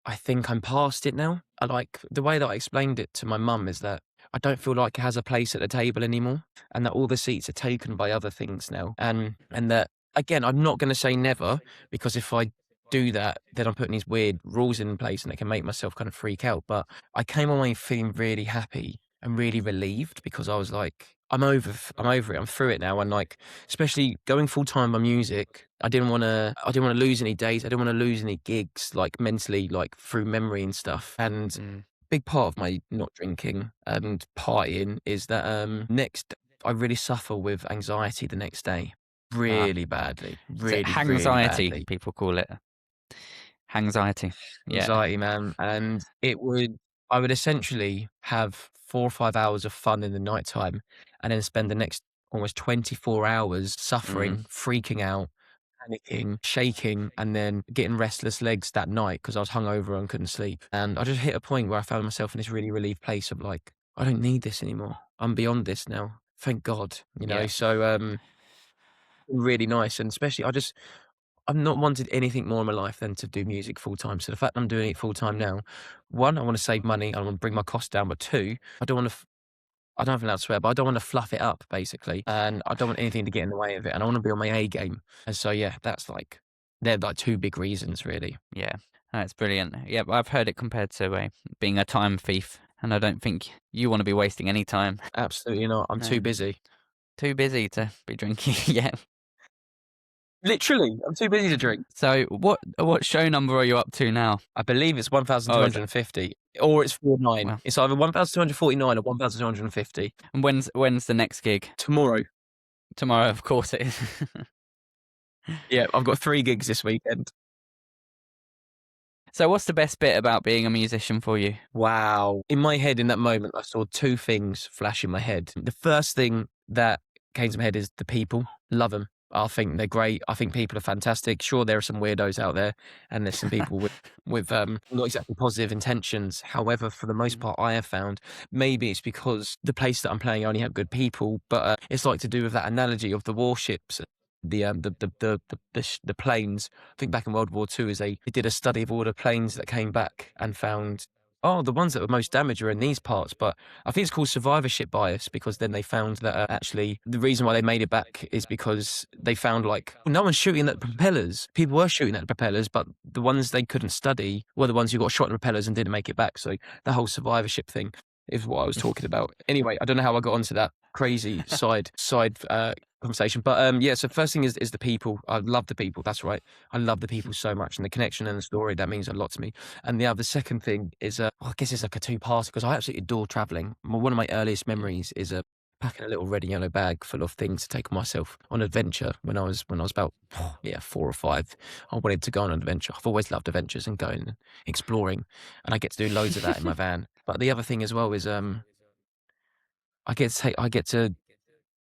I think I'm past it now. I like the way that I explained it to my mum is that I don't feel like it has a place at the table anymore, and that all the seats are taken by other things now. And that, again, I'm not going to say never, because if I do that, then I'm putting these weird rules in place and it can make myself kind of freak out. But I came away feeling really happy and really relieved, because I was like, I'm over it. I'm through it now. And like, especially going full time on music, I didn't want to lose any days. I didn't want to lose any gigs, like mentally, like through memory and stuff. And big part of my not drinking and partying is that I really suffer with anxiety the next day, really badly, really Hangxiety, badly. people call it. Hangxiety. Yeah. Anxiety, man. And I would essentially have 4 or 5 hours of fun in the nighttime, and then spend the next almost 24 hours suffering, freaking out, panicking, shaking, and then getting restless legs that night because I was hungover and couldn't sleep. And I just hit a point where I found myself in this really relieved place of like, I don't need this anymore. I'm beyond this now. Thank God. Yeah. So really nice. And especially I've not wanted anything more in my life than to do music full time. So the fact I'm doing it full time now, one, I want to save money. I want to bring my costs down. But two, I don't want to. I don't have allowed to swear, but I don't want to fluff it up, basically, and I don't want anything to get in the way of it. And I want to be on my A game. And so yeah, they're like two big reasons, really. Yeah, that's brilliant. Yeah, I've heard it compared to being a time thief, and I don't think you want to be wasting any time. Absolutely not. I'm too busy. Too busy to be drinking. Yeah. Literally, I'm too busy to drink. So what show number are you up to now? I believe it's 1,250, or it's 49. Wow. It's either 1,249 or 1,250. And when's the next gig? Tomorrow. Tomorrow, of course it is. Yeah, I've got 3 gigs this weekend. So what's the best bit about being a musician for you? Wow. In my head, in that moment, I saw 2 things flash in my head. The first thing that came to my head is the people. Love them. I think they're great. I think people are fantastic. Sure, there are some weirdos out there, and there's some people with not exactly positive intentions. However, for the most part, I have found, maybe it's because the place that I'm playing only have good people, but it's like to do with that analogy of the warships, the planes. I think back in World War II, they did a study of all the planes that came back and found, oh, the ones that were most damaged are in these parts. But I think it's called survivorship bias, because then they found that actually the reason why they made it back is because they found like no one's shooting at the propellers. People were shooting at the propellers, but the ones they couldn't study were the ones who got shot at the propellers and didn't make it back. So the whole survivorship thing is what I was talking about. Anyway, I don't know how I got onto that crazy side conversation, but yeah. So first thing is the people. I love the people. That's right. I love the people so much, and the connection and the story, that means a lot to me. And the second thing is, I guess it's like a 2-part, because I absolutely adore traveling. One of my earliest memories is packing a little red and yellow bag full of things to take myself on adventure when I was about 4 or 5. I wanted to go on an adventure. I've always loved adventures and going and exploring, and I get to do loads of that in my van. But the other thing as well is I get to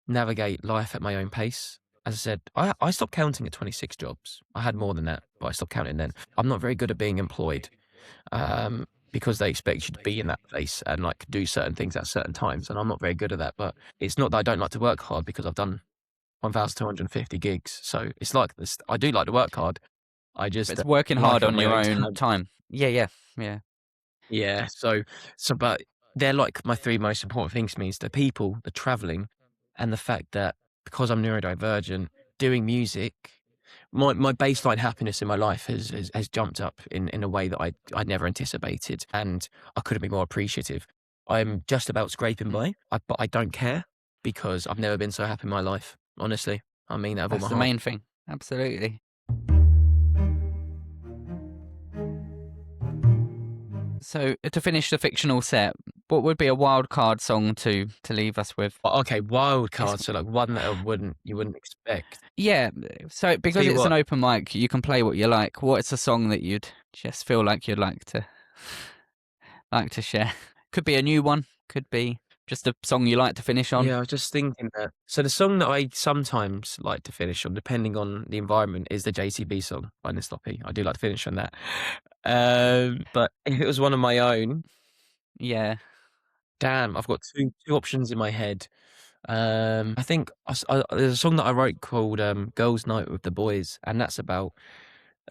navigate life at my own pace. As I said, I stopped counting at 26 jobs. I had more than that, but I stopped counting then. I'm not very good at being employed, because they expect you to be in that place and like do certain things at certain times, and I'm not very good at that. But it's not that I don't like to work hard, because I've done 1,250 gigs. So it's like this. I do like to work hard. I just It's working like hard it on your own time. Yeah. Yeah. So, but they're like my 3 most important things to me: is the people, the traveling, and the fact that because I'm neurodivergent, doing music, my baseline happiness in my life has jumped up in a way that I never anticipated, and I couldn't be more appreciative. I'm just about scraping by, but I don't care, because I've never been so happy in my life. Honestly, I mean that with all That's my the heart. main thing. Absolutely. So to finish the fictional set, what would be a wild card song to leave us with? Okay, wild card, so like one that you wouldn't expect. Yeah, so because Tell you it's what. an open mic, you can play what you like. What's a song that you'd just feel like you'd like to share? Could be a new one, could be just a song you like to finish on? Yeah, I was just thinking that. So the song that I sometimes like to finish on, depending on the environment, is the JCB song by Nisloppy. I do like to finish on that. But if it was one of my own, Yeah. damn, I've got two options in my head. I think there's a song that I wrote called "Girls' Night with the Boys," and it's about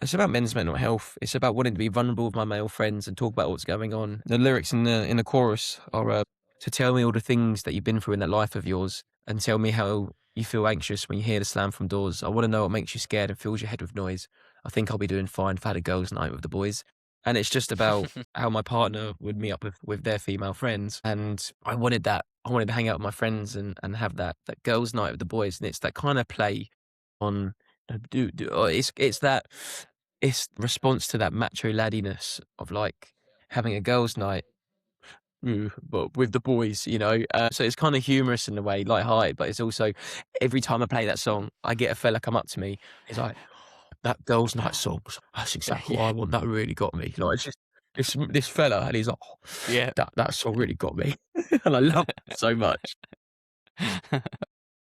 men's mental health. It's about wanting to be vulnerable with my male friends and talk about what's going on. The lyrics in the chorus are to tell me all the things that you've been through in that life of yours, and tell me how you feel anxious when you hear the slam from doors. I want to know what makes you scared and fills your head with noise. I think I'll be doing fine if I had a girls' night with the boys. And it's just about how my partner would meet up with their female friends, and I wanted that. I wanted to hang out with my friends and have that girls' night with the boys, and it's that kind of play on. It's response to that macho laddiness of like having a girls' night, but with the boys, you know. So it's kind of humorous in a way, light-hearted, but it's also every time I play that song, I get a fella come up to me. He's like, "That girls' night song, that's exactly what I want. That really got me." Like it's just this fella, and he's like, "Oh, Yeah. that song really got me," and I love it so much.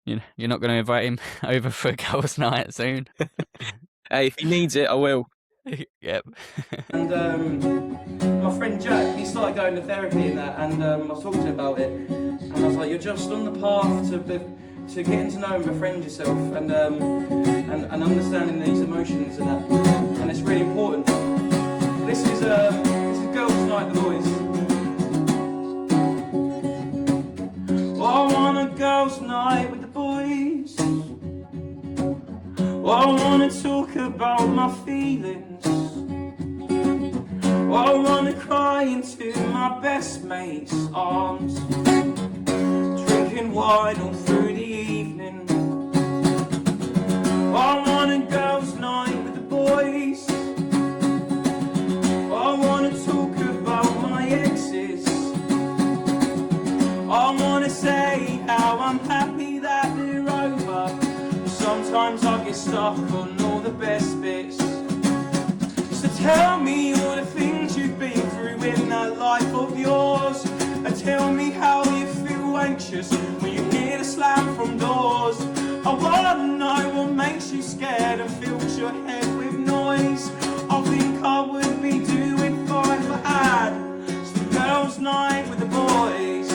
You're not going to invite him over for a girls' night soon? Hey, if he needs it, I will. Yep. And my friend Jack, he started going to therapy and that, and I was talking to him about it, and I was like, you're just on the path to getting to know and befriend yourself, and understanding these emotions and that, and it's really important. This is girls' night, the boys. Oh, I want a girls' night with the boys. Oh, I wanna talk about my feelings. Oh, I wanna cry into my best mate's arms, drinking wine all through the evening. Oh, I want a girls' night with the boys. Oh, I wanna talk about my exes. Oh, I wanna say how I'm happy that they're over. Sometimes I get stuck on all the best bits. So tell me all the things you've been through in that life of yours, and tell me how you feel anxious when you hear the slam from doors. I wanna know what makes you scared and fills your head with noise. I think I would be doing fine if I had some girls' night with the boys.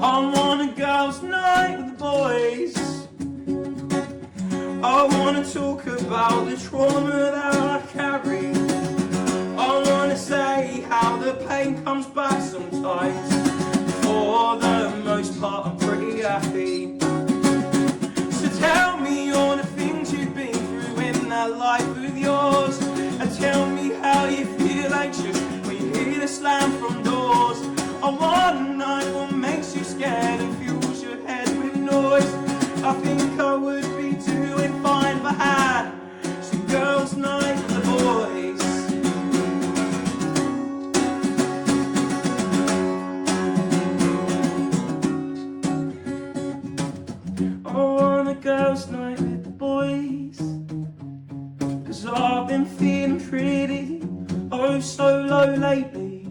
I want a girls' night with the boys. I wanna talk about the trauma that I carry. I wanna say how the pain comes back sometimes. For the most part, I'm pretty happy. So tell me all the things you've been through in that life with yours, and tell me how you feel anxious when you hear the slam from doors. I wanna know what makes you scared and fills your head with noise. I think I would be doing fine if I had some girls' night with the boys. I want a girls' night with the boys, 'cause I've been feeling pretty so low lately.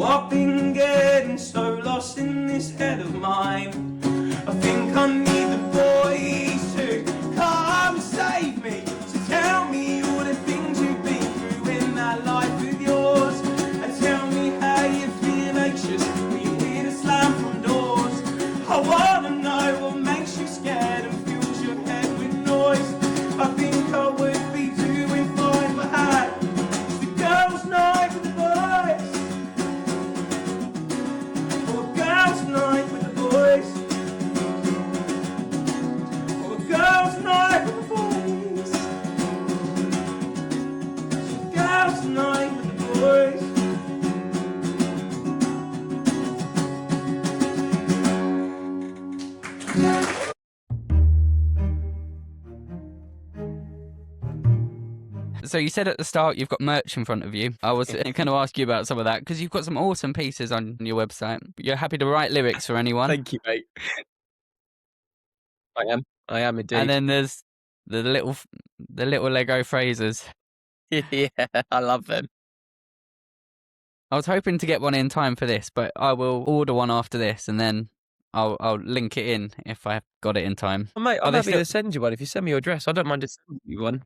I've been getting so lost in this head of mine. I think I need the boys to come save me. So tell me all the things you've been through in that life with yours, and tell me how you feel anxious when you hear the slam from doors. I wanna know what makes you scared and fills your head with noise. I think I would be doing fine if I had the girls' night with the boys. Girls' night with the boys. Oh, girls' night with the boys. Girls' night with the boys. So you said at the start you've got merch in front of you. I was going to ask you about some of that because you've got some awesome pieces on your website. You're happy to write lyrics for anyone. Thank you, mate. I am indeed. And then there's The little Lego Frasers. Yeah, I love them. I was hoping to get one in time for this, but I will order one after this, and then I'll link it in if I've got it in time. Oh, mate, Are I'm they happy still- to send you one. If you send me your address, I don't mind just sending you one.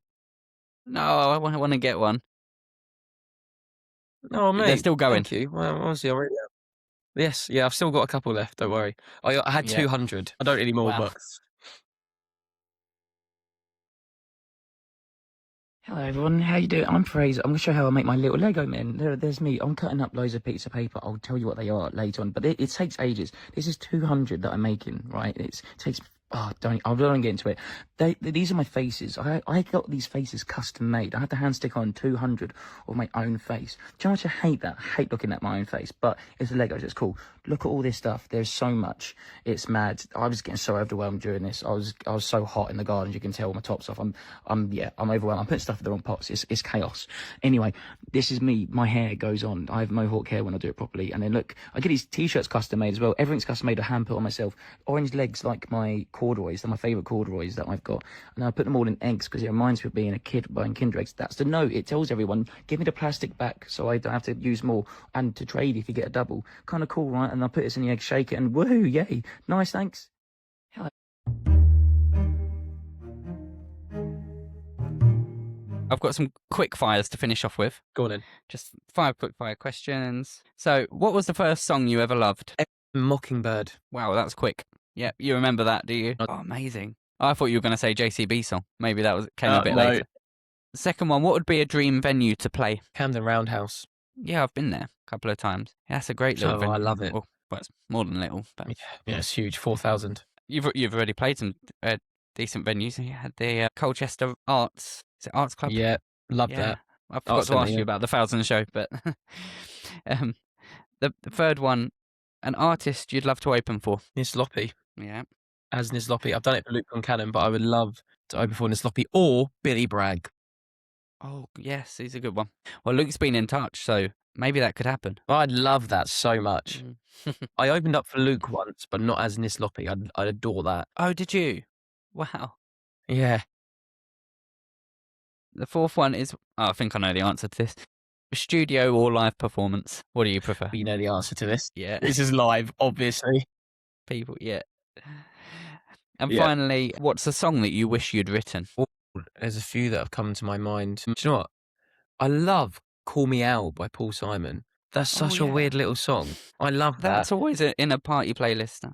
No, I want to get one. Oh, mate. They're still going. Thank you. Well, honestly, I already have. Yes, yeah, I've still got a couple left. Don't worry. I had Yeah. 200. I don't anymore, Wow. but Hello everyone, how you doing? I'm Fraser. I'm going to show you how I make my little Lego men. There's me. I'm cutting up loads of pieces of paper. I'll tell you what they are later on, but it takes ages. This is 200 that I'm making, right? It takes... Oh, I don't get into it. These are my faces. I got these faces custom made. I had to hand stick on 200 of my own face. Do you know how much I hate that? I hate looking at my own face, but it's Legos. It's cool. Look at all this stuff. There's so much. It's mad. I was getting so overwhelmed during this. I was so hot in the garden. You can tell my top's off. I'm overwhelmed. I'm putting stuff in the wrong pots. It's chaos. Anyway, this is me. My hair goes on. I have mohawk hair when I do it properly. And then look, I get these t-shirts custom made as well. Everything's custom made. I hand put on myself. Orange legs like my corduroys. They're my favourite corduroys that I've got. And I put them all in eggs because it reminds me of being a kid buying Kinder eggs. That's the note. It tells everyone, give me the plastic back so I don't have to use more. And to trade if you get a double. Kind of cool, right? And I put this in the egg, shake it, and woohoo, yay. Nice, thanks. Hello. I've got some quick fires to finish off with. go on in. Just 5 quick fire questions. So, what was the first song you ever loved? Mockingbird. Wow, that's quick. Yeah, you remember that, do you? Oh, amazing. I thought you were going to say JCB song. Maybe that came a bit no. later. The second one, what would be a dream venue to play? Camden Roundhouse. Yeah, I've been there a couple of times. Yeah, that's a great little Oh, venue. I love it. Well, it's more than little, but Yeah, it's huge. 4,000. you've already played some decent venues. You had the Colchester Arts. Is it Arts Club? Yeah, love Yeah. that. I forgot Arts to ask Centre, you yeah. about the 1,000 show, but the third one, an artist you'd love to open for. Nisloppy. Yeah. As Nisloppy. I've done it for Luke Concannon, but I would love to open for Nisloppy or Billy Bragg. Oh, yes, he's a good one. Well, Luke's been in touch, so maybe that could happen. I'd love that so much. Mm. I opened up for Luke once, but not as Nisloppy. I'd adore that. Oh, did you? Wow. Yeah. The fourth one is, I think I know the answer to this. Studio or live performance? What do you prefer? But you know the answer to this. Yeah. This is live, obviously. People, yeah. And Yeah. finally, what's a song that you wish you'd written? There's a few that have come to my mind. Do you know what? I love Call Me Out by Paul Simon. That's such a yeah. weird little song. I love that. That's always in a party playlist.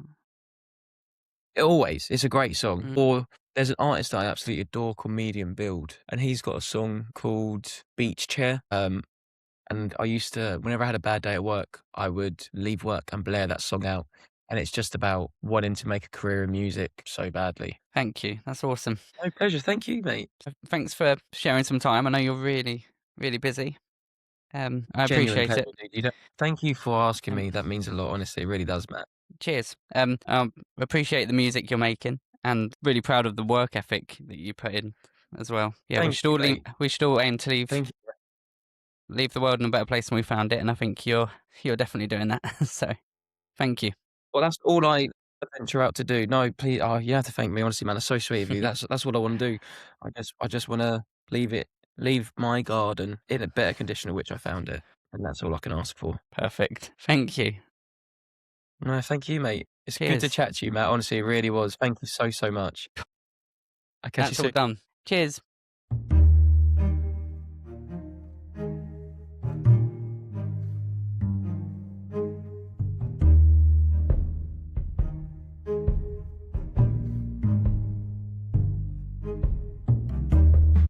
Always. It's a great song. Mm. Or there's an artist that I absolutely adore called Medium Build, and he's got a song called Beach Chair. And I used to, whenever I had a bad day at work, I would leave work and blare that song out. And it's just about wanting to make a career in music so badly. Thank you. That's awesome. My pleasure. Thank you, mate. Thanks for sharing some time. I know you're really, really busy. I Genuine appreciate pleasure, it. dude. Thank you for asking me. That means a lot, honestly. It really does, Matt. Cheers. Appreciate the music you're making, and really proud of the work ethic that you put in as well. Yeah, Thank you, mate. we should all aim to Thank you. leave the world in a better place than we found it, and I think you're definitely doing that. So, thank you. Well, that's all I venture out to do. No, please. Oh, you have to thank me, honestly, man. That's so sweet of you. That's what I want to do. I just want to leave my garden in a better condition in which I found it, and that's all I can ask for. Perfect. Thank you. No, thank you, mate. It's good to Cheers. chat to you, Matt. Honestly, it really was. Thank you so much. I catch That's you all soon. done. Cheers.